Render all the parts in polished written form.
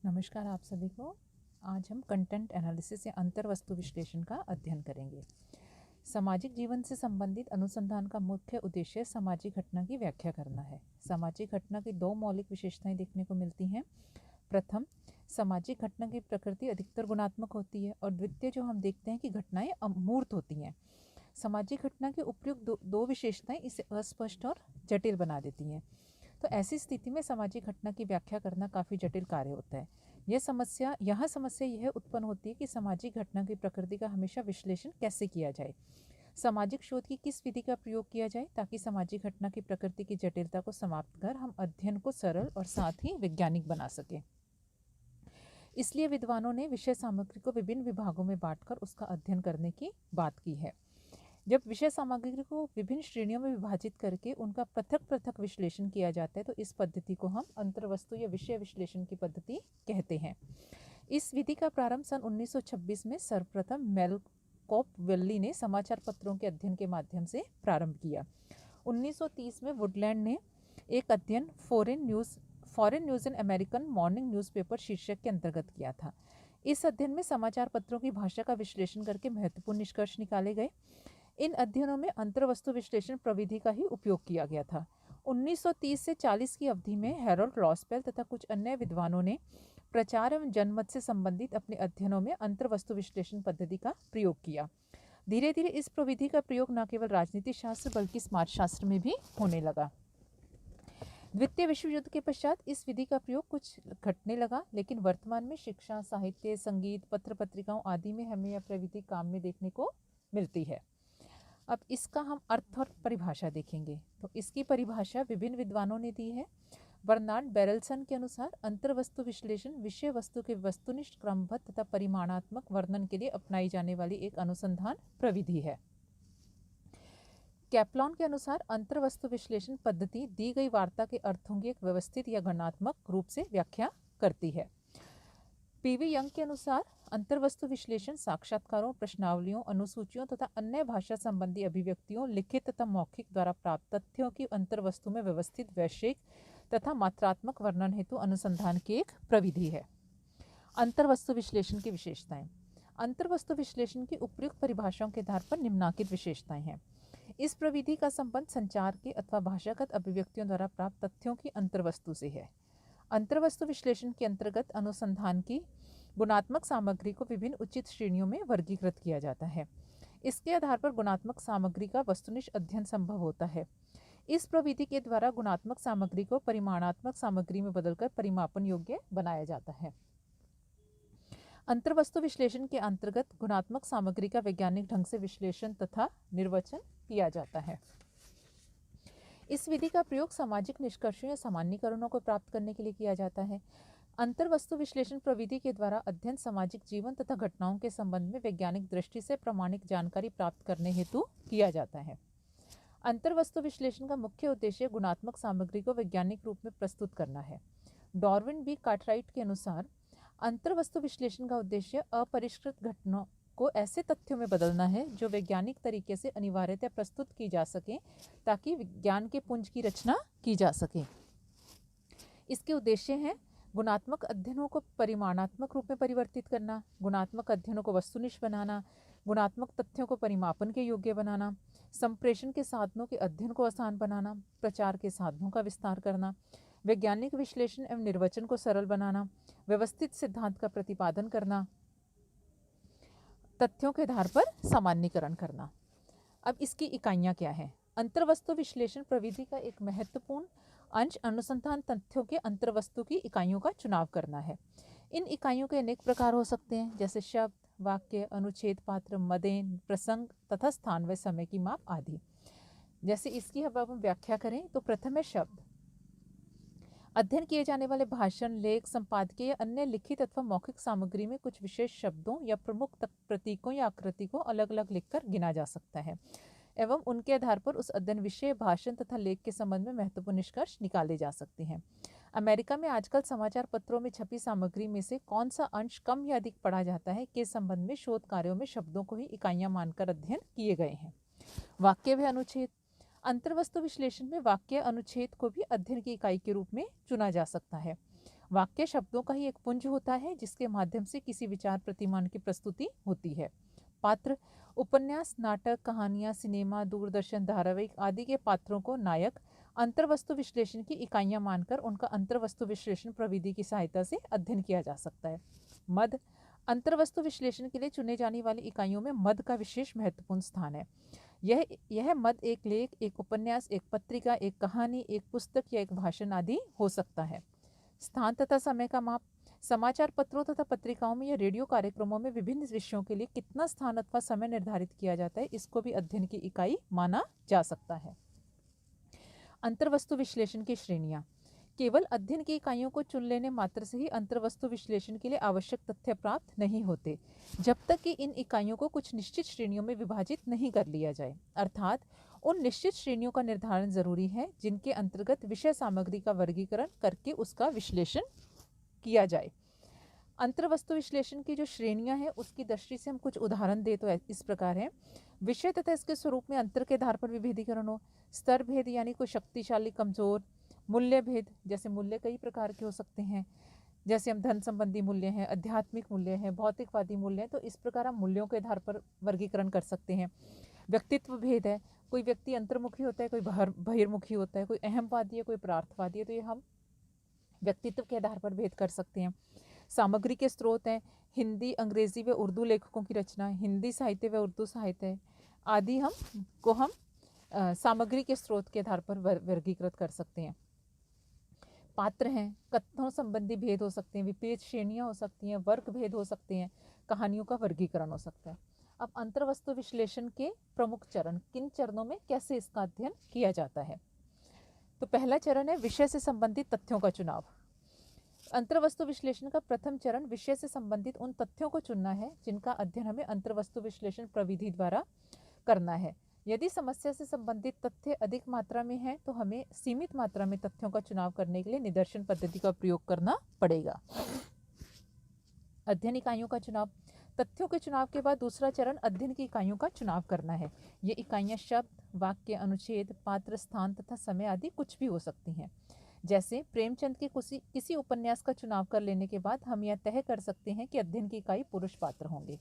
नमस्कार आप सभी को। आज हम कंटेंट एनालिसिस या अंतर्वस्तु विश्लेषण का अध्ययन करेंगे। सामाजिक जीवन से संबंधित अनुसंधान का मुख्य उद्देश्य सामाजिक घटना की व्याख्या करना है। सामाजिक घटना की दो मौलिक विशेषताएं देखने को मिलती हैं। प्रथम, सामाजिक घटना की प्रकृति अधिकतर गुणात्मक होती है और द्वितीय जो हम देखते हैं कि घटनाएं अमूर्त होती हैं। सामाजिक घटना के उपयुक्त दो विशेषताएं इसे अस्पष्ट और जटिल बना देती हैं। तो ऐसी स्थिति में सामाजिक घटना की व्याख्या करना काफ़ी जटिल कार्य होता है। यह समस्या यह उत्पन्न होती है कि सामाजिक घटना की प्रकृति का हमेशा विश्लेषण कैसे किया जाए। सामाजिक शोध की किस विधि का प्रयोग किया जाए ताकि सामाजिक घटना की प्रकृति की जटिलता को समाप्त कर हम अध्ययन को सरल और साथ ही वैज्ञानिक बना सकें। इसलिए विद्वानों ने विषय सामग्री को विभिन्न विभागों में बांटकर उसका अध्ययन करने की बात की है। जब विषय सामग्री को विभिन्न श्रेणियों में विभाजित करके उनका पृथक पृथक विश्लेषण किया जाता है तो इस पद्धति को हम अंतर्वस्तु या विषय विश्लेषण की पद्धति कहते हैं। इस विधि का प्रारंभ सन 1926 में सर्वप्रथम मेलकॉप-विल्ली ने समाचार पत्रों के अध्ययन के माध्यम से प्रारंभ किया। 1930 में वुडलैंड ने एक अध्ययन foreign news in American morning newspaper शीर्षक के अंतर्गत किया था। इस अध्ययन में समाचार पत्रों की भाषा का विश्लेषण करके महत्वपूर्ण निष्कर्ष निकाले गए। इन अध्ययनों में अंतर्वस्तु विश्लेषण प्रविधि का ही उपयोग किया गया था। 1930 से 40 की अवधि में हैरोल्ड रॉसपेल तथा कुछ अन्य विद्वानों ने प्रचार एवं जनमत से संबंधित अपने अध्ययनों में अंतर्वस्तु विश्लेषण पद्धति का प्रयोग किया। धीरे धीरे इस प्रविधि का प्रयोग न केवल राजनीति शास्त्र बल्कि समाजशास्त्र में भी होने लगा। द्वितीय विश्व युद्ध के पश्चात इस विधि का प्रयोग कुछ घटने लगा, लेकिन वर्तमान में शिक्षा, साहित्य, संगीत, पत्र पत्रिकाओं आदि में हमें यह प्रविधि काम में देखने को मिलती है। अब इसका हम अर्थ और परिभाषा देखेंगे। तो इसकी परिभाषा विभिन्न विद्वानों ने दी है। बर्नार्ड बेरलसन के अनुसार अंतर्वस्तु विश्लेषण विषय वस्तु के वस्तुनिष्ठ क्रमबद्ध तथा परिमाणात्मक वर्णन के लिए अपनाई जाने वाली एक अनुसंधान प्रविधि है। कैप्लॉन के अनुसार अंतर्वस्तु विश्लेषण पद्धति दी गई वार्ता के अर्थों की एक व्यवस्थित या गणनात्मक रूप से व्याख्या करती है। पीवी यंग के अनुसार अंतर्वस्तु विश्लेषण साक्षात्कारों, प्रश्नावलियों, अनुसूचियों तथा अन्य भाषा संबंधी अभिव्यक्तियों, लिखित तथा मौखिक द्वारा प्राप्त तथ्यों की अंतर्वस्तु में व्यवस्थित वैश्विक तथा मात्रात्मक वर्णन हेतु अनुसंधान की एक प्रविधि है। अंतर्वस्तु विश्लेषण की विशेषताएं। अंतर्वस्तु विश्लेषण की उपयुक्त परिभाषाओं के आधार पर निम्नलिखित विशेषताएं हैं। इस प्रविधि का संबंध संचार के अथवा भाषागत अभिव्यक्तियों द्वारा प्राप्त तथ्यों की अंतर्वस्तु से है। अंतर्वस्तु विश्लेषण के अंतर्गत अनुसंधान की गुणात्मक सामग्री को विभिन्न उचित श्रेणियों में वर्गीकृत किया जाता है। इसके आधार पर गुणात्मक सामग्री का वस्तुनिष्ठ अध्ययन संभव होता है। इस प्रविधि के द्वारा गुणात्मक सामग्री को परिमाणात्मक सामग्री में बदलकर परिमापन योग्य बनाया जाता है। अंतर्वस्तु विश्लेषण के अंतर्गत गुणात्मक सामग्री का वैज्ञानिक ढंग से विश्लेषण तथा निर्वचन किया जाता है। इस विधि का प्रयोग सामाजिक निष्कर्षों या सामान्यीकरणों को प्राप्त करने के लिए किया जाता है। अंतर्वस्तु विश्लेषण प्रविधि के द्वारा अध्ययन सामाजिक जीवन तथा घटनाओं के संबंध में वैज्ञानिक दृष्टि से प्रामाणिक जानकारी प्राप्त करने हेतु किया जाता है। अंतर्वस्तु विश्लेषण का मुख्य उद्देश्य गुणात्मक सामग्री को वैज्ञानिक रूप में प्रस्तुत करना है। डॉर्विन बी कार्टराइट के अनुसार अंतर्वस्तु विश्लेषण का उद्देश्य अपरिष्कृत घटनाओं को ऐसे तथ्यों में बदलना है जो वैज्ञानिक तरीके से अनिवार्यतः प्रस्तुत की जा सके ताकि विज्ञान के पुंज की रचना की जा सके। इसके उद्देश्य हैं गुणात्मक अध्ययनों को परिमाणात्मक रूप में परिवर्तित करना, गुणात्मक अध्ययनों को वस्तुनिष्ठ बनाना, गुणात्मक तथ्यों को परिमापन के योग्य बनाना, संप्रेषण के साधनों के अध्ययन को आसान बनाना, प्रचार के साधनों का विस्तार करना, वैज्ञानिक विश्लेषण एवं निर्वचन को सरल बनाना, व्यवस्थित सिद्धांत का प्रतिपादन करना, तथ्यों के आधार पर सामान्यीकरण करना। अब इसकी इकाइयाँ क्या हैं? अंतर्वस्तु विश्लेषण प्रविधि का एक महत्वपूर्ण अंश अनुसंधान तथ्यों के अंतर्वस्तु की इकाइयों का चुनाव करना है। इन इकाइयों के अनेक प्रकार हो सकते हैं, जैसे शब्द, वाक्य, अनुच्छेद, पात्र, मदेन, प्रसंग तथा स्थान व समय की माप आदि। जैसे इसकी अब हम व्याख्या करें तो प्रथम है शब्द। अध्ययन किए जाने वाले भाषण, लेख, संपादकीय या अन्य लिखित अथवा मौखिक सामग्री में कुछ विशेष शब्दों या प्रमुख प्रतीकों या आकृति को अलग अलग लिखकर गिना जा सकता है एवं उनके आधार पर उस अध्ययन विषय, भाषण तथा लेख के संबंध में महत्वपूर्ण निष्कर्ष निकाले जा सकते हैं। अमेरिका में आजकल समाचार पत्रों में छपी सामग्री में से कौन सा अंश कम या अधिक पढ़ा जाता है के संबंध में शोध कार्यों में शब्दों को ही इकाइयां मानकर अध्ययन किए गए हैं। वाक्य व अनुच्छेद। अंतर्वस्तु विश्लेषण में वाक्य, अनुच्छेद को भी अध्ययन की इकाई के रूप में चुना जा सकता है। वाक्य शब्दों का ही एक पुंज होता है जिसके माध्यम से किसी विचार प्रतिमान की प्रस्तुति होती है। पात्र उपन्यास, नाटक, कहानियाँ, सिनेमा, दूरदर्शन धारावाहिक आदि के पात्रों को नायक अंतर्वस्तु विश्लेषण की इकाइयाँ मानकर उनका अंतर्वस्तु विश्लेषण प्रविधि की सहायता से अध्ययन किया जा सकता है। मद अंतर्वस्तु विश्लेषण के लिए चुने जाने वाली इकाइयों में मद का विशेष महत्वपूर्ण स्थान है। यह मद एक लेख, एक उपन्यास, एक पत्रिका, एक कहानी, एक पुस्तक या एक भाषण आदि हो सकता है। स्थान तथा समय का माप समाचार पत्रों तथा पत्रिकाओं में या रेडियो कार्यक्रमों में विभिन्न विषयों के लिए कितना स्थान अथवा समय निर्धारित किया जाता है, इसको भी अध्ययन की इकाई माना जा सकता है। अंतर्वस्तु विश्लेषण की श्रेणियाँ। केवल अध्ययन की इकाइयों को चुन लेने मात्र से ही अंतर्वस्तु विश्लेषण के लिए आवश्यक तथ्य प्राप्त नहीं होते, जब तक कि इन इकाइयों को कुछ निश्चित श्रेणियों में विभाजित नहीं कर लिया जाए। अर्थात उन निश्चित श्रेणियों का निर्धारण जरूरी है जिनके अंतर्गत विषय सामग्री का वर्गीकरण करके उसका विश्लेषण किया जाए। अंतर्वस्तु विश्लेषण की जो श्रेणियां हैं उसकी दृष्टि से हम कुछ उदाहरण दे तो इस प्रकार है। विषय तथा इसके स्वरूप में अंतर के आधार पर विभेदीकरण हो। स्तर भेद यानी कोई शक्तिशाली कमजोर। मूल्य भेद जैसे मूल्य कई प्रकार के हो सकते हैं, जैसे हम धन संबंधी मूल्य हैं, आध्यात्मिक मूल्य हैं, भौतिकवादी मूल्य हैं, तो इस प्रकार हम मूल्यों के आधार पर वर्गीकरण कर सकते हैं। व्यक्तित्व भेद है, कोई व्यक्ति अंतर्मुखी होता है, कोई बहिर्मुखी होता है, कोई अहमवादी है, कोई परार्थवादी है, तो ये हम व्यक्तित्व के आधार पर भेद कर सकते हैं। सामग्री के स्रोत हैं, हिंदी, अंग्रेजी व उर्दू लेखकों की रचना, हिंदी साहित्य व उर्दू साहित्य आदि हम सामग्री के स्रोत के आधार पर वर्गीकृत कर सकते हैं। पात्र हैं, कथनों संबंधी भेद हो सकते हैं, विपरीत श्रेणियां हो सकती हैं, वर्ग भेद हो सकते हैं, कहानियों का वर्गीकरण हो सकता है। अब अंतर्वस्तु विश्लेषण के प्रमुख चरण, किन चरणों में कैसे इसका अध्ययन किया जाता है। तो पहला चरण है विषय से संबंधित तथ्यों का चुनाव। अंतर्वस्तु विश्लेषण का प्रथम चरण विषय से संबंधित उन तथ्यों को चुनना है जिनका अध्ययन हमें अंतर्वस्तु विश्लेषण प्रविधि द्वारा करना है। यदि समस्या से संबंधित तथ्य अधिक मात्रा में है तो हमें सीमित मात्रा में तथ्यों का चुनाव करने के लिए निदर्शन पद्धति का प्रयोग करना पड़ेगा। अध्ययन इकाइयों का चुनाव। तथ्यों के चुनाव के बाद दूसरा चरण अध्ययन की इकाइयों का चुनाव करना है। ये इकाइयां शब्द, वाक्य, अनुच्छेद, पात्र, स्थान तथा समय आदि कुछ भी हो सकती हैं। जैसे प्रेमचंद के किसी उपन्यास का चुनाव कर लेने के बाद हम यह तय कर सकते हैं कि अध्ययन की इकाई पुरुष पात्र होंगे।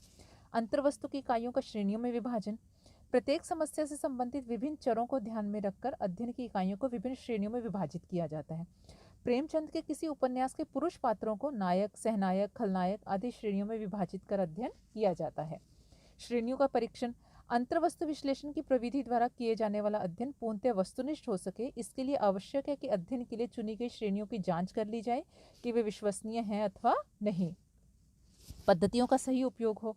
अंतर्वस्तु की इकाइयों का श्रेणियों में विभाजन। प्रत्येक समस्या से संबंधित विभिन्न चरों को ध्यान में रखकर अध्ययन की इकाइयों को विभिन्न श्रेणियों में विभाजित किया जाता है। प्रेमचंद के किसी उपन्यास के पुरुष पात्रों को नायक, सहनायक, खलनायक आदि श्रेणियों में विभाजित कर अध्ययन किया जाता है। श्रेणियों का परीक्षण। अंतर्वस्तु विश्लेषण की प्रविधि द्वारा किए जाने वाला अध्ययन पूर्णतः वस्तुनिष्ठ हो सके, इसके लिए आवश्यक है कि अध्ययन के लिए चुनी गई श्रेणियों की जांच कर ली जाए कि वे विश्वसनीय हैं अथवा नहीं। पद्धतियों का सही उपयोग हो।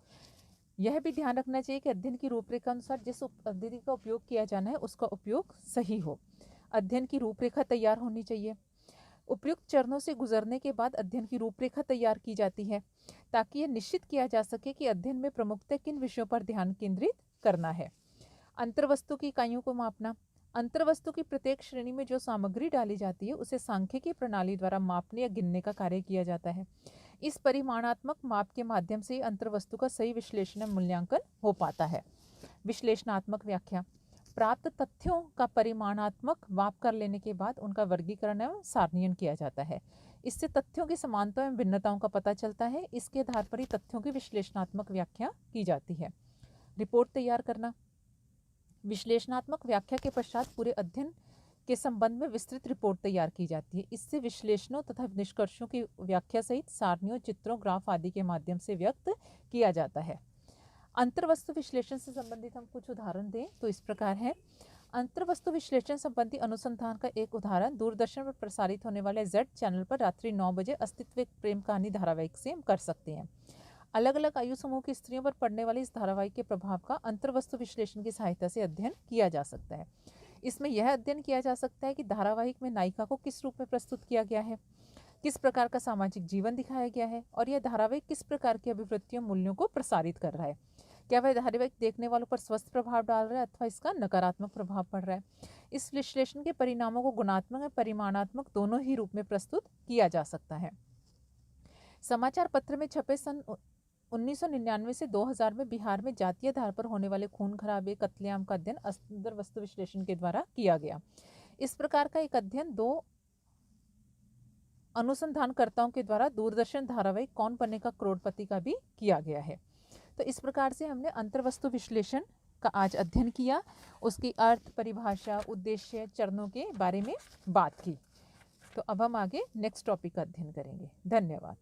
यह भी ध्यान रखना चाहिए कि अध्ययन की रूपरेखा अनुसार जिस पद्धति का उपयोग किया जाना है उसका उपयोग सही हो। अध्ययन की रूपरेखा तैयार होनी चाहिए। उपयुक्त चरणों से गुजरने के बाद अध्ययन की रूपरेखा तैयार की जाती है ताकि यह निश्चित किया जा सके कि अध्ययन में प्रमुखतः किन विषयों पर ध्यान केंद्रित करना है। अंतर्वस्तु की इकाइयों को मापना। अंतर्वस्तु की प्रत्येक श्रेणी में जो सामग्री डाली जाती है उसे सांख्यिकी प्रणाली द्वारा मापने या गिनने का कार्य किया जाता है। इस परिमाणात्मक माप के माध्यम से अंतर्वस्तु का सही विश्लेषण और मूल्यांकन हो पाता है। विश्लेषणात्मक व्याख्या। प्राप्त तथ्यों का परिमाणात्मक माप कर लेने के बाद उनका वर्गीकरण एवं सारणीयन किया जाता है। इससे तथ्यों की समानता एवं भिन्नताओं का पता चलता है। इसके आधार पर ही तथ्यों की विश्लेषणात्मक व्याख्या की जाती है। रिपोर्ट तैयार करना। विश्लेषणात्मक व्याख्या के पश्चात पूरे अध्ययन के संबंध में विस्तृत रिपोर्ट तैयार की जाती है। इससे विश्लेषणों तथा निष्कर्षों की व्याख्या सहित सारणियों, चित्रों, ग्राफ आदि के माध्यम से व्यक्त किया जाता है। अंतर्वस्तु विश्लेषण से संबंधित हम कुछ उदाहरण दें तो इस प्रकार है। अंतर्वस्तु विश्लेषण संबंधी अनुसंधान का एक उदाहरण दूरदर्शन पर प्रसारित होने वाले Z चैनल पर रात्रि 9 बजे अस्तित्व एक प्रेम कहानी धारावाहिक से हम कर सकते हैं। अलग अलग आयु समूह की स्त्रियों पर पड़ने वाले इस धारावाहिक के प्रभाव का अंतर्वस्तु विश्लेषण की सहायता से अध्ययन किया जा सकता है। इसमें यह अध्ययन किया जा सकता है कि धारावाहिक में नायिका को किस रूप में प्रस्तुत किया गया है, किस प्रकार का सामाजिक जीवन दिखाया गया है और यह धारावाहिक किस प्रकार की अभिवृत्तियों, मूल्यों को प्रसारित कर रहा है। क्या वह धारावाहिक देखने वालों पर स्वस्थ प्रभाव डाल रहा है अथवा इसका नकारात्मक प्रभाव पड़ रहा है। इस विश्लेषण के परिणामों को गुणात्मक और परिमाणात्मक दोनों ही रूप में प्रस्तुत किया जा सकता है। समाचार पत्र में छपे सन 1999 से 2000 में बिहार में जातीय आधार पर होने वाले खून खराबे, कत्लेआम का अध्ययन अंतर्वस्तु विश्लेषण के द्वारा किया गया। इस प्रकार का एक अध्ययन दो अनुसंधानकर्ताओं के द्वारा दूरदर्शन धारावाहिक कौन बनेगा करोड़पति का भी किया गया है। तो इस प्रकार से हमने अंतर्वस्तु विश्लेषण का आज अध्ययन किया, उसकी अर्थ, परिभाषा, उद्देश्य, चरणों के बारे में बात की। तो अब हम आगे नेक्स्ट टॉपिक का अध्ययन करेंगे। धन्यवाद।